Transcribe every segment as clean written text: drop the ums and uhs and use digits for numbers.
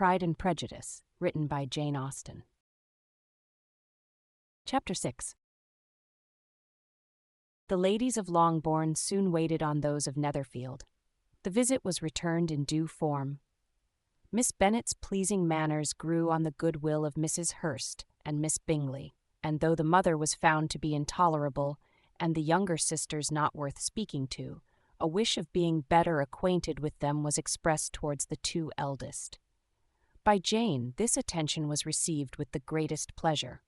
Pride and Prejudice, written by Jane Austen. Chapter 6. The ladies of Longbourn soon waited on those of Netherfield. The visit was returned in due form. Miss Bennet's pleasing manners grew on the goodwill of Mrs. Hurst and Miss Bingley, and though the mother was found to be intolerable, and the younger sisters not worth speaking to, a wish of being better acquainted with them was expressed towards the two eldest. By Jane, this attention was received with the greatest pleasure,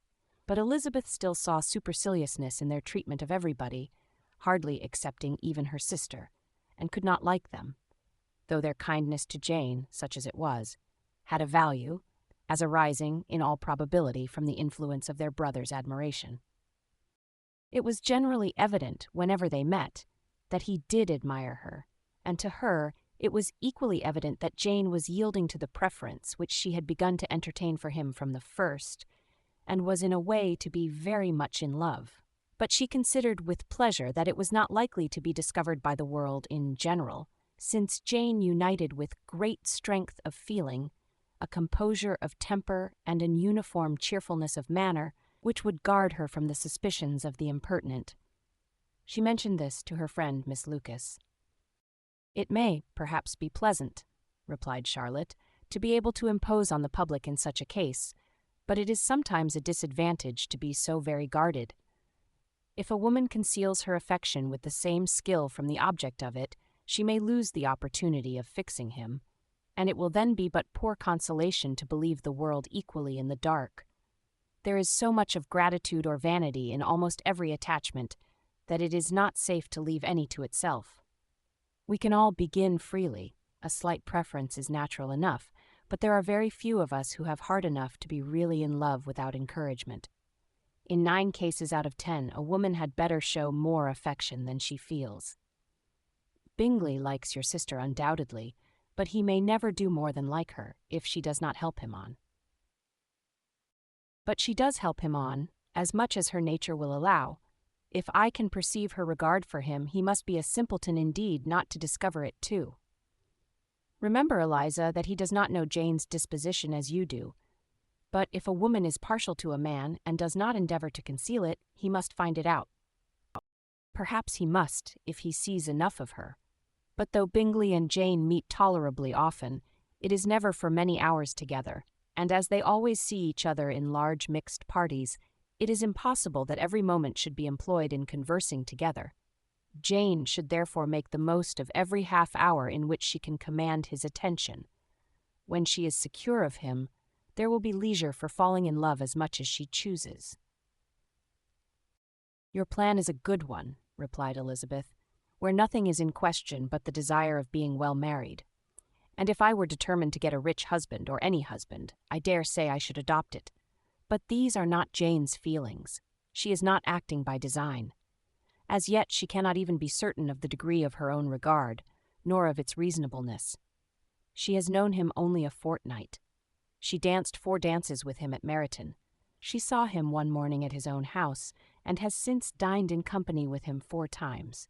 but Elizabeth still saw superciliousness in their treatment of everybody, hardly excepting even her sister, and could not like them, though their kindness to Jane, such as it was, had a value, as arising, in all probability, from the influence of their brother's admiration. It was generally evident, whenever they met, that he did admire her, and to her it was equally evident that Jane was yielding to the preference which she had begun to entertain for him from the first, and was in a way to be very much in love. But she considered with pleasure that it was not likely to be discovered by the world in general, since Jane united with great strength of feeling, a composure of temper, and an uniform cheerfulness of manner, which would guard her from the suspicions of the impertinent. She mentioned this to her friend Miss Lucas. "It may, perhaps, be pleasant," replied Charlotte, "to be able to impose on the public in such a case, but it is sometimes a disadvantage to be so very guarded. If a woman conceals her affection with the same skill from the object of it, she may lose the opportunity of fixing him, and it will then be but poor consolation to believe the world equally in the dark. There is so much of gratitude or vanity in almost every attachment that it is not safe to leave any to itself. We can all begin freely, a slight preference is natural enough, but there are very few of us who have heart enough to be really in love without encouragement. In 9 cases out of 10, a woman had better show more affection than she feels. Bingley likes your sister undoubtedly, but he may never do more than like her, if she does not help him on. But she does help him on, as much as her nature will allow. If I can perceive her regard for him, he must be a simpleton indeed not to discover it too. Remember, Eliza, that he does not know Jane's disposition as you do. But if a woman is partial to a man, and does not endeavor to conceal it, he must find it out. Perhaps he must, if he sees enough of her. But though Bingley and Jane meet tolerably often, it is never for many hours together, and as they always see each other in large mixed parties, it is impossible that every moment should be employed in conversing together. Jane should therefore make the most of every half-hour in which she can command his attention. When she is secure of him, there will be leisure for falling in love as much as she chooses. "Your plan is a good one," replied Elizabeth, "where nothing is in question but the desire of being well married. And if I were determined to get a rich husband, or any husband, I dare say I should adopt it. But these are not Jane's feelings. She is not acting by design. As yet she cannot even be certain of the degree of her own regard, nor of its reasonableness. She has known him only a fortnight. She danced 4 dances with him at Meryton. She saw him one morning at his own house, and has since dined in company with him 4 times.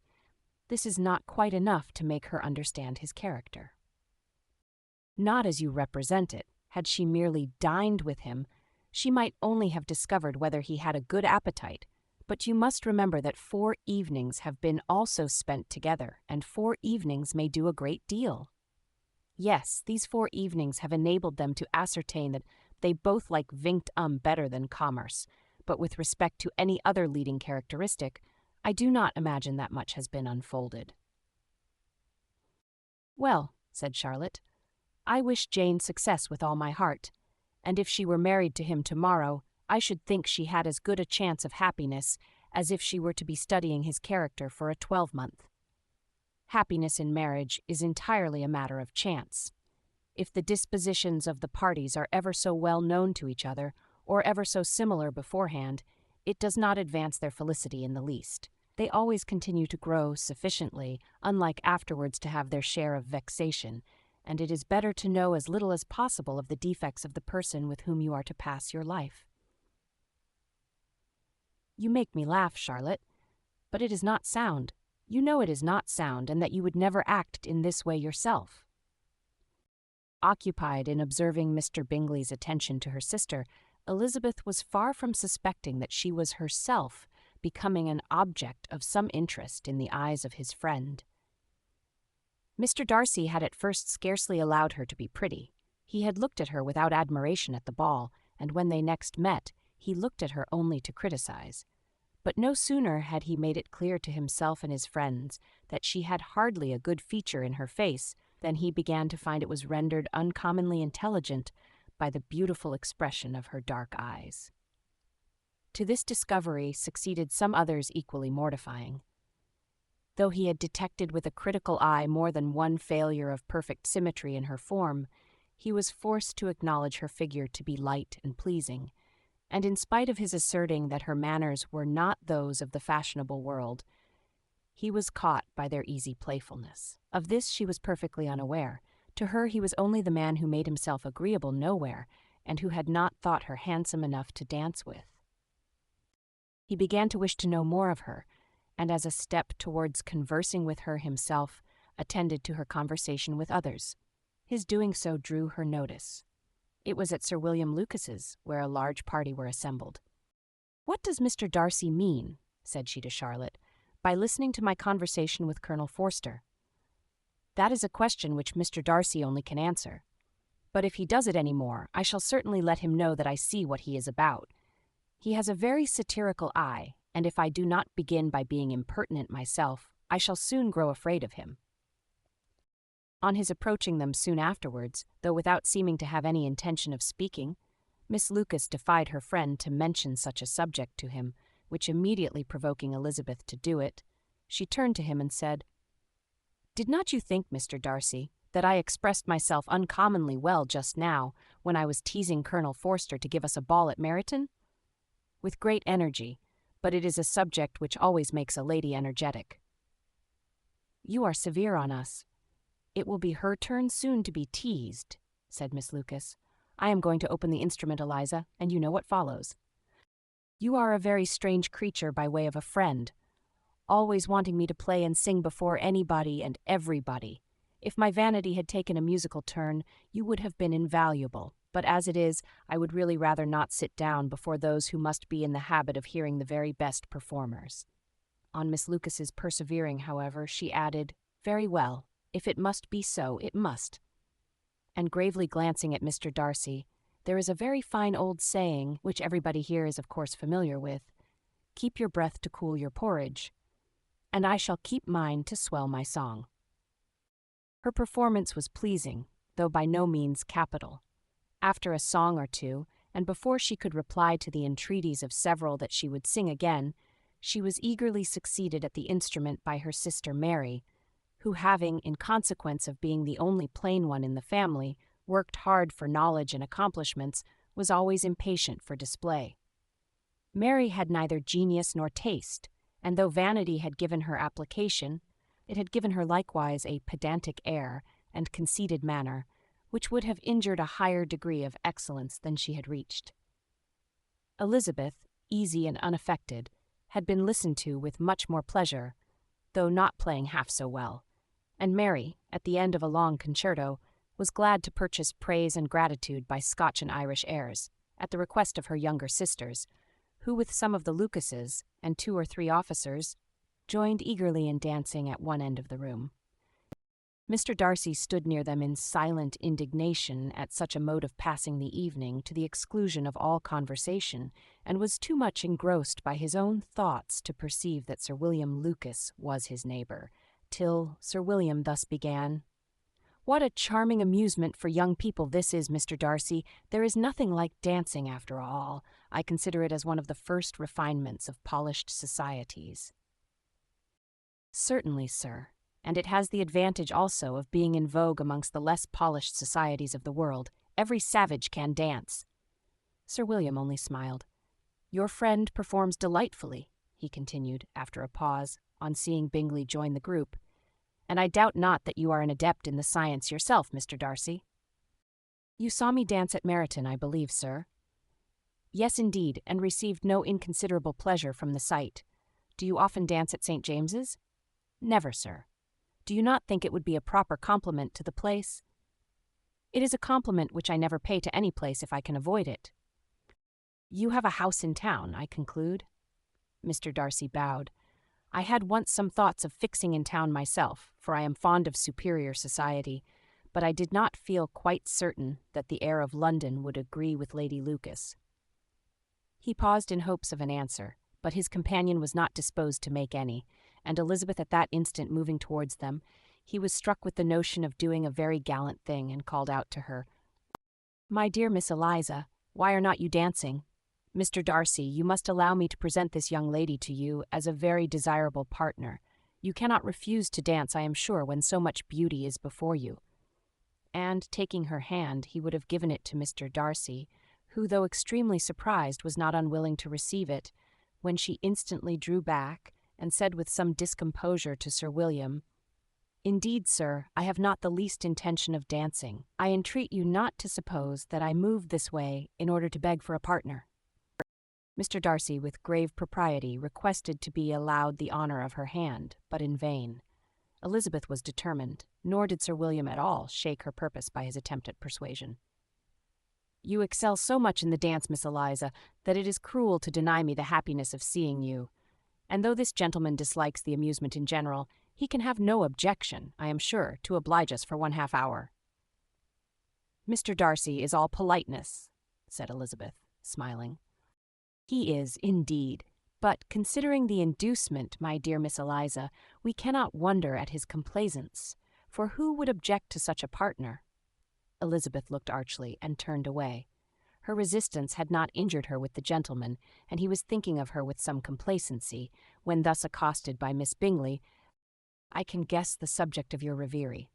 This is not quite enough to make her understand his character." "Not as you represent it. Had she merely dined with him, she might only have discovered whether he had a good appetite, but you must remember that 4 evenings have been also spent together, and 4 evenings may do a great deal. Yes, these 4 evenings have enabled them to ascertain that they both like vingt better than commerce, but with respect to any other leading characteristic, I do not imagine that much has been unfolded." "Well," said Charlotte, "I wish Jane success with all my heart, and if she were married to him tomorrow, I should think she had as good a chance of happiness as if she were to be studying his character for a 12-month. Happiness in marriage is entirely a matter of chance. If the dispositions of the parties are ever so well known to each other, or ever so similar beforehand, it does not advance their felicity in the least. They always continue to grow sufficiently, unlike afterwards to have their share of vexation, and it is better to know as little as possible of the defects of the person with whom you are to pass your life." "You make me laugh, Charlotte, but it is not sound. You know it is not sound, and that you would never act in this way yourself." Occupied in observing Mr. Bingley's attention to her sister, Elizabeth was far from suspecting that she was herself becoming an object of some interest in the eyes of his friend. Mr. Darcy had at first scarcely allowed her to be pretty. He had looked at her without admiration at the ball, and when they next met, he looked at her only to criticize. But no sooner had he made it clear to himself and his friends that she had hardly a good feature in her face than he began to find it was rendered uncommonly intelligent by the beautiful expression of her dark eyes. To this discovery succeeded some others equally mortifying. Though he had detected with a critical eye more than one failure of perfect symmetry in her form, he was forced to acknowledge her figure to be light and pleasing, and in spite of his asserting that her manners were not those of the fashionable world, he was caught by their easy playfulness. Of this she was perfectly unaware. To her he was only the man who made himself agreeable nowhere, and who had not thought her handsome enough to dance with. He began to wish to know more of her, and as a step towards conversing with her himself, attended to her conversation with others. His doing so drew her notice. It was at Sir William Lucas's, where a large party were assembled. "What does Mr. Darcy mean," said she to Charlotte, "by listening to my conversation with Colonel Forster? That is a question which Mr. Darcy only can answer. But if he does it any more, I shall certainly let him know that I see what he is about. He has a very satirical eye, and if I do not begin by being impertinent myself, I shall soon grow afraid of him." On his approaching them soon afterwards, though without seeming to have any intention of speaking, Miss Lucas defied her friend to mention such a subject to him, which immediately provoking Elizabeth to do it, she turned to him and said, "Did not you think, Mr. Darcy, that I expressed myself uncommonly well just now, when I was teasing Colonel Forster to give us a ball at Meryton? With great energy, but it is a subject which always makes a lady energetic." "You are severe on us. It will be her turn soon to be teased," said Miss Lucas. "I am going to open the instrument, Eliza, and you know what follows. You are a very strange creature by way of a friend, always wanting me to play and sing before anybody and everybody. If my vanity had taken a musical turn, you would have been invaluable, but as it is, I would really rather not sit down before those who must be in the habit of hearing the very best performers." On Miss Lucas's persevering, however, she added, "Very well. If it must be so, it must." And gravely glancing at Mr. Darcy, "There is a very fine old saying, which everybody here is of course familiar with, 'Keep your breath to cool your porridge,' and I shall keep mine to swell my song." Her performance was pleasing, though by no means capital. After a song or two, and before she could reply to the entreaties of several that she would sing again, she was eagerly succeeded at the instrument by her sister Mary, who, having, in consequence of being the only plain one in the family, worked hard for knowledge and accomplishments, was always impatient for display. Mary had neither genius nor taste, and though vanity had given her application, it had given her likewise a pedantic air and conceited manner, which would have injured a higher degree of excellence than she had reached. Elizabeth, easy and unaffected, had been listened to with much more pleasure, though not playing half so well, and Mary, at the end of a long concerto, was glad to purchase praise and gratitude by Scotch and Irish airs, at the request of her younger sisters, who with some of the Lucases and 2 or 3 officers joined eagerly in dancing at one end of the room. Mr. Darcy stood near them in silent indignation at such a mode of passing the evening to the exclusion of all conversation, and was too much engrossed by his own thoughts to perceive that Sir William Lucas was his neighbour, till Sir William thus began, "What a charming amusement for young people this is, Mr. Darcy. There is nothing like dancing after all. I consider it as one of the first refinements of polished societies." "Certainly, sir, and it has the advantage also of being in vogue amongst the less polished societies of the world. Every savage can dance." Sir William only smiled. "Your friend performs delightfully," he continued, after a pause, on seeing Bingley join the group, "and I doubt not that you are an adept in the science yourself, Mr. Darcy." "You saw me dance at Meryton, I believe, sir?" "Yes, indeed, and received no inconsiderable pleasure from the sight. Do you often dance at St. James's?" "Never, sir." "Do you not think it would be a proper compliment to the place?" It is a compliment which I never pay to any place if I can avoid it. You have a house in town, I conclude? Mr. Darcy bowed. I had once some thoughts of fixing in town myself, for I am fond of superior society, but I did not feel quite certain that the air of London would agree with Lady Lucas. He paused in hopes of an answer, but his companion was not disposed to make any, and Elizabeth at that instant moving towards them, he was struck with the notion of doing a very gallant thing, and called out to her, "My dear Miss Eliza, why are not you dancing? Mr. Darcy, you must allow me to present this young lady to you as a very desirable partner. You cannot refuse to dance, I am sure, when so much beauty is before you." And, taking her hand, he would have given it to Mr. Darcy, who, though extremely surprised, was not unwilling to receive it, when she instantly drew back, and said with some discomposure to Sir William, "Indeed, sir, I have not the least intention of dancing. I entreat you not to suppose that I moved this way in order to beg for a partner." Mr. Darcy, with grave propriety, requested to be allowed the honour of her hand, but in vain. Elizabeth was determined, nor did Sir William at all shake her purpose by his attempt at persuasion. "You excel so much in the dance, Miss Eliza, that it is cruel to deny me the happiness of seeing you. And though this gentleman dislikes the amusement in general, he can have no objection, I am sure, to oblige us for 1/2 hour." "Mr. Darcy is all politeness," said Elizabeth, smiling. "He is, indeed. But, considering the inducement, my dear Miss Eliza, we cannot wonder at his complaisance, for who would object to such a partner?" Elizabeth looked archly and turned away. Her resistance had not injured her with the gentleman, and he was thinking of her with some complacency, when thus accosted by Miss Bingley, "I can guess the subject of your reverie."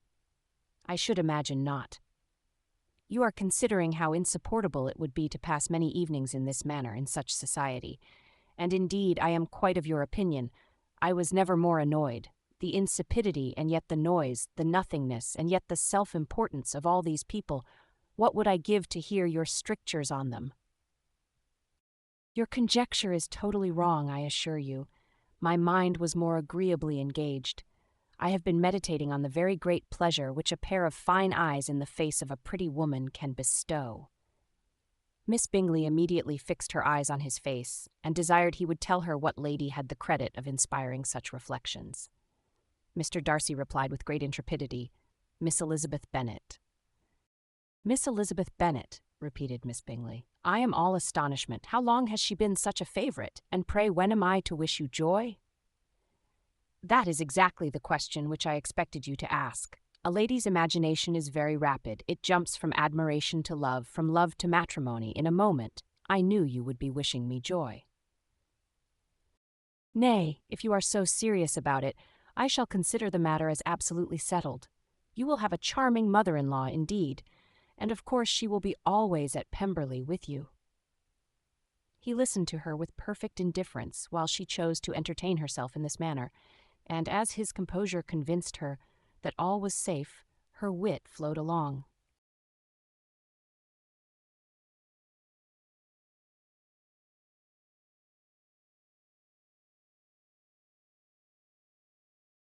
"I should imagine not. You are considering how insupportable it would be to pass many evenings in this manner, in such society. And indeed I am quite of your opinion. I was never more annoyed. The insipidity, and yet the noise, the nothingness, and yet the self-importance of all these people, what would I give to hear your strictures on them?" "Your conjecture is totally wrong, I assure you. My mind was more agreeably engaged. I have been meditating on the very great pleasure which a pair of fine eyes in the face of a pretty woman can bestow." Miss Bingley immediately fixed her eyes on his face, and desired he would tell her what lady had the credit of inspiring such reflections. Mr. Darcy replied with great intrepidity, "Miss Elizabeth Bennet." "Miss Elizabeth Bennet," repeated Miss Bingley. "I am all astonishment. How long has she been such a favourite? And pray when am I to wish you joy?" "That is exactly the question which I expected you to ask. A lady's imagination is very rapid. It jumps from admiration to love, from love to matrimony, in a moment. I knew you would be wishing me joy." "Nay, if you are so serious about it, I shall consider the matter as absolutely settled. You will have a charming mother-in-law indeed, and of course she will be always at Pemberley with you." He listened to her with perfect indifference while she chose to entertain herself in this manner, and as his composure convinced her that all was safe, her wit flowed along.